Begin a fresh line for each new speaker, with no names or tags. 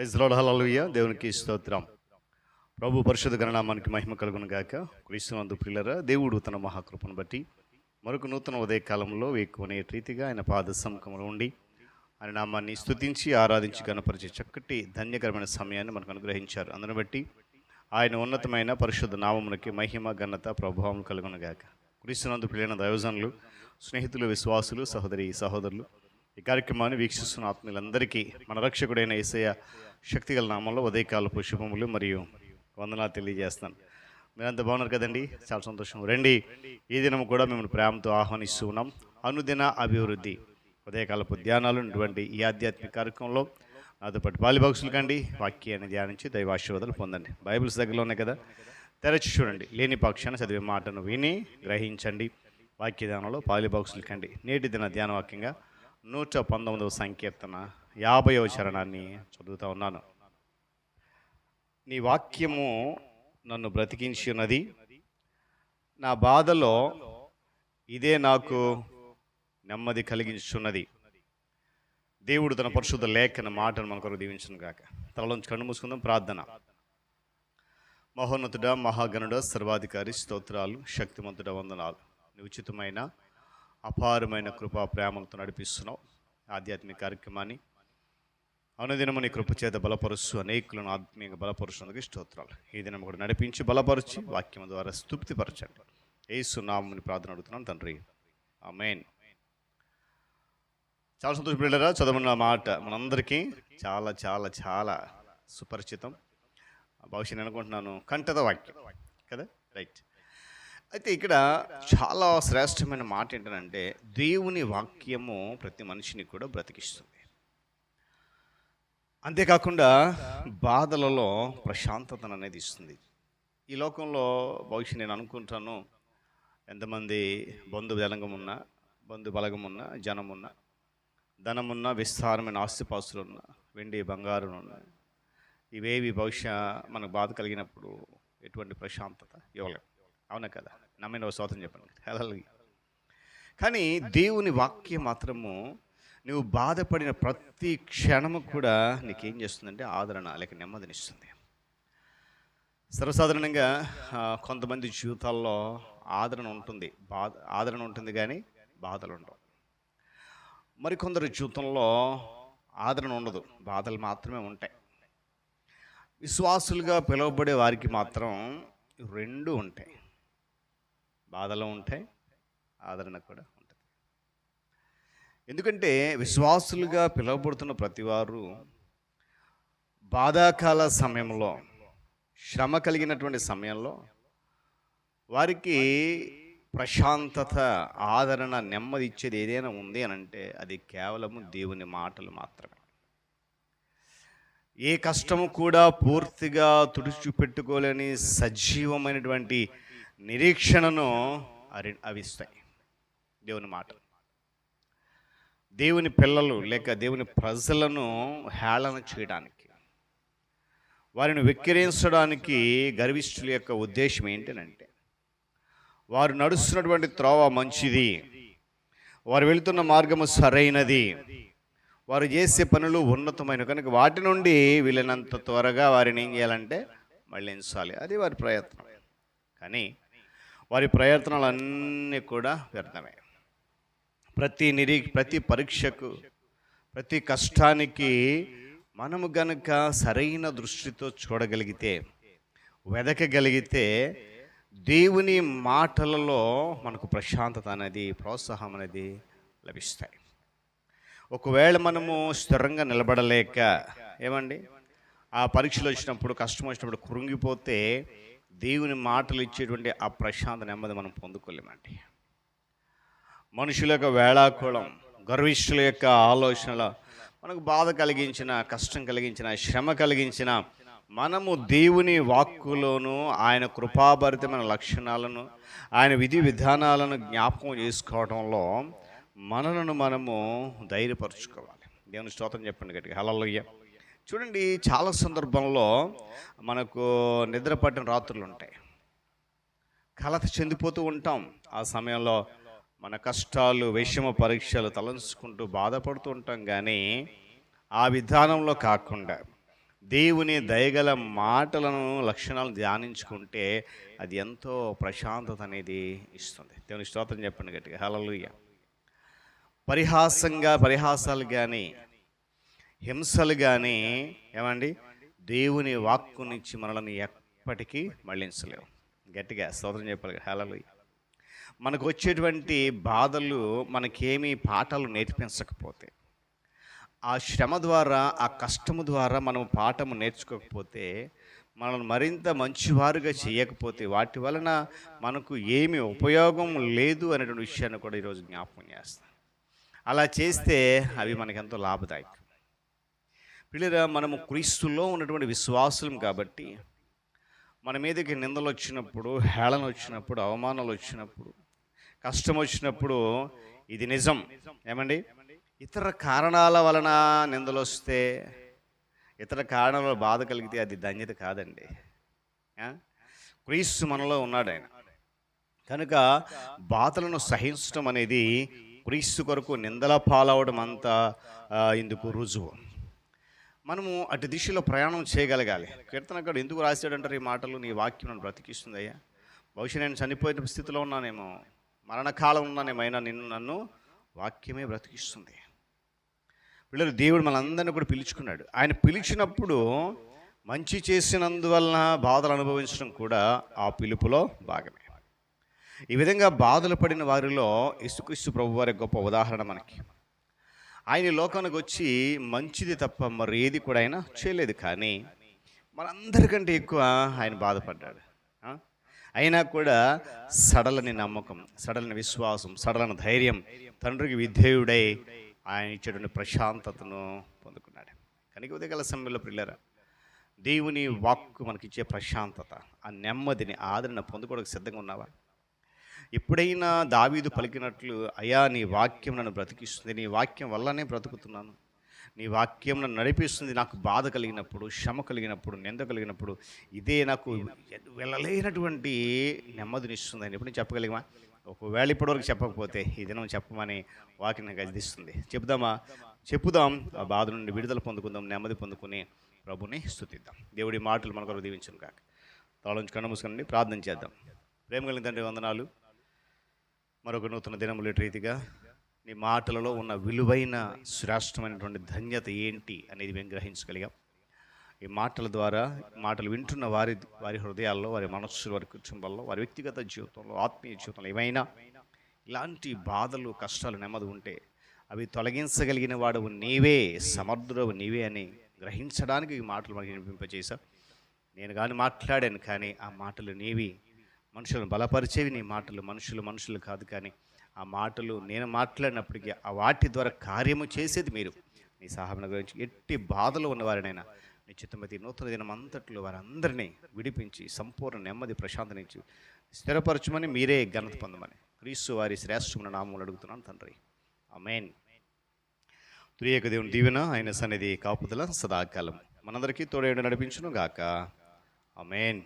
Praise the lord, హల్లెలూయా. దేవునికి స్తోత్రం. ప్రభు పరిశుద్ధ గణనామానికి మహిమ కలుగును గాక. క్రీస్తునందు ప్రియులారా, దేవుడు తన మహాకృపను బట్టి మరొక నూతన ఉదయ కాలంలో వేకువనే రీతిగా ఆయన పాద సముఖంలో ఉండి ఆయన నామాన్ని స్తుతించి ఆరాధించి గణపరిచే చక్కటి ధన్యకరమైన సమయాన్ని మనకు అనుగ్రహించారు. అందును బట్టి ఆయన ఉన్నతమైన పరిశుద్ధ నామమునకి మహిమ ఘనత ప్రభావం కలుగును గాక. క్రీస్తునందు ప్రియులైన దైవజనులు, స్నేహితులు, విశ్వాసులు, సహోదరులు, ఈ కార్యక్రమాన్ని వీక్షిస్తున్న ఆత్మీయులందరికీ మన రక్షకుడైన యేసయ్య శక్తిగల నామంలో ఉదయకాలపు శుభములు మరియు వందనాలు తెలియజేస్తాను. మీరంతా బాగున్నారు కదండి? చాలా సంతోషం. రండి, ఈ దినం కూడా మిమ్మల్ని ప్రేమతో ఆహ్వానిస్తూ ఉన్నాం. అనుదిన అభివృద్ధి ఉదయకాలపు ధ్యానాలు ఉన్నటువంటి ఈ ఆధ్యాత్మిక కార్యక్రమంలో నాతో పాటు పాలిబాక్సులు కండి వాక్యాన్ని ధ్యానించి దైవాశీర్వాదాలు పొందండి. బైబిల్స్ దగ్గరలో ఉన్నాయి కదా, తెరచి చూడండి. లేని పక్షాన్ని చదివే మాటను విని గ్రహించండి. వాక్య ధ్యానంలో పాలిబాక్సులు కండి. నేటి దిన ధ్యాన వాక్యంగా 119వ సంకీర్తన 50వ చరణాన్ని చదువుతూ ఉన్నాను. నీ వాక్యము నన్ను బ్రతికించి ఉన్నది, నా బాధలో ఇదే నాకు నెమ్మది కలిగించున్నది. దేవుడు తన పరిశుద్ధ లేఖన మాటను మన కొరకు దీవించును గాక. తలలోంచి కన్ను మూసుకుందాం. ప్రార్థన. మహోన్నతుడ, మహాగణుడ, సర్వాధికారి, స్తోత్రాలు, శక్తిమంతుడ, వందనాలు. నీ ఉచితమైన అపారమైన కృపా ప్రేమలతో నడిపిస్తున్నావు ఆధ్యాత్మిక కార్యక్రమాన్ని. అనుదినము నీ కృప చేత బలపరుస్తూ అనేకులను ఆత్మీయంగా బలపరుస్తున్నందుకు స్తోత్రాలు. ఈ దినం కూడా నడిపించి బలపరిచి వాక్యం ద్వారా స్తుతిపరచండి. యేసు నామమున ప్రార్థన అడుగుతున్నాను తండ్రి, ఆమేన్. చాలా సంతోషపడ్డారా? చదవన్న మాట మనందరికీ చాలా చాలా చాలా సుపరిచితం. బహుశా నేను అనుకుంటున్నాను కంఠద వాక్యం కదా, రైట్. అయితే ఇక్కడ చాలా శ్రేష్టమైన మాట ఏంటంటే, దేవుని వాక్యము ప్రతి మనిషిని కూడా బ్రతికిస్తుంది. అంతేకాకుండా బాధలలో ప్రశాంతతను అనేది ఇస్తుంది. ఈ లోకంలో బహుశా నేను అనుకుంటాను, ఎంతమంది బంధు బలగం ఉన్నా, జనమున్నా, ధనమున్నా, విస్తారమైన ఆస్తిపాస్తులు ఉన్నా, వెండి బంగారం ఉన్నా, ఇవేవి బహుశా మనకు బాధ కలిగినప్పుడు ఎటువంటి ప్రశాంతత ఇవ్వలేము. అవునా కదా? నమ్మిన స్తోత్రం చెప్పండి. హల్లెలూయా. కానీ దేవుని వాక్యం మాత్రము నువ్వు బాధపడిన ప్రతి క్షణము కూడా నీకేం చేస్తుందంటే ఆదరణ లేక నెమ్మదినిస్తుంది. సర్వసాధారణంగా కొంతమంది జీవితాల్లో ఆదరణ ఉంటుంది కానీ బాధలు ఉండవు. మరికొందరు జీవితంలో ఆదరణ ఉండదు, బాధలు మాత్రమే ఉంటాయి. విశ్వాసులుగా పిలువబడే వారికి మాత్రం రెండు ఉంటాయి. బాధలు ఉంటాయి, ఆదరణ కూడా ఉంటుంది. ఎందుకంటే విశ్వాసులుగా పిలువబడుతున్న ప్రతివారు బాధాకాల సమయంలో, శ్రమ కలిగినటువంటి సమయంలో వారికి ప్రశాంతత, ఆదరణ, నెమ్మది ఇచ్చేది ఏదైనా ఉంది అని అంటే అది కేవలము దేవుని మాటలు మాత్రమే. ఏ కష్టము కూడా పూర్తిగా తుడిచిపెట్టుకోలేని సజీవమైనటువంటి నిరీక్షణను అవి ఇస్తాయి దేవుని మాట. దేవుని పిల్లలు లేక దేవుని ప్రజలను హేళన చేయడానికి, వారిని వెక్కిరించడానికి గర్విష్ఠుల యొక్క ఉద్దేశం ఏంటంటే, వారు నడుస్తున్నటువంటి త్రోవ మంచిది, వారు వెళుతున్న మార్గము సరైనది, వారు చేసే పనులు ఉన్నతమైన కనుక వాటి నుండి వీళ్ళనంత త్వరగా వారిని ఏం చేయాలంటే మళ్ళించాలి. అది వారి ప్రయత్నం. కానీ వారి ప్రయత్నాలన్నీ కూడా వ్యర్థమే. ప్రతి పరీక్షకు, ప్రతి కష్టానికి మనము గనుక సరైన దృష్టితో చూడగలిగితే, వెదకగలిగితే దేవుని మాటలలో మనకు ప్రశాంతత అనేది, ప్రోత్సాహం అనేది లభిస్తాయి. ఒకవేళ మనము స్థిరంగా నిలబడలేక ఏమండి ఆ పరీక్షలు వచ్చినప్పుడు, కష్టం వచ్చినప్పుడు కృంగిపోతే దేవుని మాటలు ఇచ్చేటువంటి ఆ ప్రశాంత నెమ్మది మనం పొందుకోలేమండి. మనుషుల యొక్క వేళాకోళం, గర్విష్ఠుల యొక్క ఆలోచనల మనకు బాధ కలిగించిన, కష్టం కలిగించిన, శ్రమ కలిగించిన, మనము దేవుని వాక్కులోను ఆయన కృపాభరితమైన లక్షణాలను, ఆయన విధి విధానాలను జ్ఞాపకం చేసుకోవడంలో మనలను మనము ధైర్యపరచుకోవాలి. దేవుని స్తోత్రం చెప్పండి గట్టిగా, హల్లెలూయా. చూడండి, చాలా సందర్భంలో మనకు నిద్ర పట్టిన రాత్రులు ఉంటాయి, కలత చెందిపోతూ ఉంటాం. ఆ సమయంలో మన కష్టాలు, విషమ పరీక్షలు తలంచుకుంటూ బాధపడుతూ ఉంటాం. కానీ ఆ విధానంలో కాకుండా దేవుని దయగల మాటలను లక్షణాలను ధ్యానించుకుంటే అది ఎంతో ప్రశాంతత అనేది ఇస్తుంది. దేవుని స్తోత్రం చెప్పండి గట్టిగా, హల్లెలూయా. పరిహాసాలు కానీ హింసలు కానీ ఏమండి దేవుని వాక్కు నుంచి మనల్ని ఎప్పటికీ మళ్ళించలేవు. గట్టిగా స్తోత్రం చెప్పాలి, హల్లెలూయా. మనకు వచ్చేటువంటి బాధలు మనకేమీ పాఠాలు నేర్పించకపోతే, ఆ శ్రమ ద్వారా ఆ కష్టము ద్వారా మనం పాఠము నేర్చుకోకపోతే, మనల్ని మరింత మంచివారుగా చేయకపోతే, వాటి వలన మనకు ఏమి ఉపయోగం లేదు అనేటువంటి విషయాన్ని కూడా ఈరోజు జ్ఞాపకం చేస్తాం. అలా చేస్తే అవి మనకెంతో లాభదాయకం. పిల్లరా, మనము క్రీస్తులో ఉన్నటువంటి విశ్వాసులం కాబట్టి మన మీదకి నిందలు వచ్చినప్పుడు, హేళన వచ్చినప్పుడు, అవమానాలు వచ్చినప్పుడు, కష్టం వచ్చినప్పుడు ఇది నిజం. ఏమండి, ఇతర కారణాల వలన నిందలు వస్తే, ఇతర కారణాల బాధ కలిగితే అది ధన్యత కాదండి. క్రీస్తు మనలో ఉన్నాడు. ఆయన కనుక బాధలను సహించడం అనేది క్రీస్తు కొరకు నిందల పాలవడం అంతా ఇందుకు రుజువు. మనము అటు దిశలో ప్రయాణం చేయగలగాలి. కీర్తనకారుడు ఎందుకు రాశాడంటారు ఈ మాటలు? నీ వాక్యం నన్ను బ్రతికిస్తుంది అయ్యా. బహుశా నేను చనిపోయిన స్థితిలో ఉన్నానేమో, మరణకాలం ఉన్నానేమో, అయినా నన్ను వాక్యమే బ్రతికిస్తుంది. పిల్లలు, దేవుడు మనందరినీ కూడా పిలుచుకున్నాడు. ఆయన పిలిచినప్పుడు మంచి చేసినందువలన బాధలు అనుభవించడం కూడా ఆ పిలుపులో భాగమే. ఈ విధంగా బాధలు పడిన వారిలో యేసుక్రీస్తు ప్రభు వారి గొప్ప ఉదాహరణ మనకి. ఆయన లోకానికి వచ్చి మంచిది తప్ప మరి ఏది కూడా ఆయన చేయలేదు, కానీ మనందరికంటే ఎక్కువ ఆయన బాధపడ్డాడు. అయినా కూడా సడలని నమ్మకం, సడలని విశ్వాసం, సడలని ధైర్యం, తండ్రికి విధేయుడై ఆయన ఇచ్చేటువంటి ప్రశాంతతను పొందుకున్నాడు. కనుక ఉదయకాల సమయంలో పిల్లరా, దేవుని వాక్కు మనకిచ్చే ప్రశాంతత, ఆ నెమ్మదిని, ఆదరణ పొందుకోవడానికి సిద్ధంగా ఉన్నావా? ఎప్పుడైనా దావీదు పలికినట్లు, అయ్యా నీ వాక్యం నన్ను బ్రతికిస్తుంది, నీ వాక్యం వల్లనే బ్రతుకుతున్నాను, నీ వాక్యం నన్ను నడిపిస్తుంది, నాకు బాధ కలిగినప్పుడు, శ్రమ కలిగినప్పుడు, నింద కలిగినప్పుడు ఇదే నాకు వెళ్ళలేనటువంటి నెమ్మదినిస్తుంది అని ఎప్పుడు చెప్పగలిగమా? ఒకవేళ ఇప్పటివరకు చెప్పకపోతే ఈ దినం చెప్పమని వాక్యం నాకు గదిస్తుంది. చెప్పుదాం, ఆ బాధ నుండి విడుదల పొందుకుందాం, నెమ్మది పొందుకుని ప్రభుని స్తుతిద్దాం. దేవుడి మాటలు మన కొరకు దీవించును కాక. తాళంచి కన్ను మూసుకొని ప్రార్థన చేద్దాం. ప్రేమ కలిగిన తండ్రి, వందనాలు. మరొక నూతన దినముల రీతిగా నీ మాటలలో ఉన్న విలువైన శ్రేష్టమైనటువంటి ధన్యత ఏంటి అనేది మేము గ్రహించగలిగాం. ఈ మాటల ద్వారా, మాటలు వింటున్న వారి హృదయాల్లో, వారి మనస్సులో, వారి కుటుంబాల్లో, వారి వ్యక్తిగత జీవితంలో, ఆత్మీయ జీవితంలో ఏమైనా ఇలాంటి బాధలు, కష్టాలు, నెమ్మది ఉంటే అవి తొలగించగలిగిన వాడు నీవే, సమర్థుడవు నీవే అని గ్రహించడానికి ఈ మాటలు మనకి వినిపింపజేశావు. నేను కానీ మాట్లాడాను, కానీ ఆ మాటలు నీవి, మనుషులను బలపరిచేవి నీ మాటలు. మనుషులు కాదు, కానీ ఆ మాటలు నేను మాట్లాడినప్పటికీ ఆ వాటి ద్వారా కార్యము చేసేది మీరు. నీ సహాయం గురించి ఎట్టి బాధలు ఉన్నవారినైనా నీ చిత్తమతి నూతన దినం అంతట్లో వారందరినీ విడిపించి సంపూర్ణ నెమ్మది, ప్రశాంతనిచ్చి స్థిరపరచమని, మీరే ఘనత పొందమని క్రీస్తు వారి శ్రేష్టమైన నామములు అడుగుతున్నాను తండ్రి, ఆమేన్. త్రియేక దేవుని దీవెన, ఆయన సన్నిధి కాపుదల సదాకాలం మనందరికీ తోడేడు నడిపించును గాక, ఆమేన్.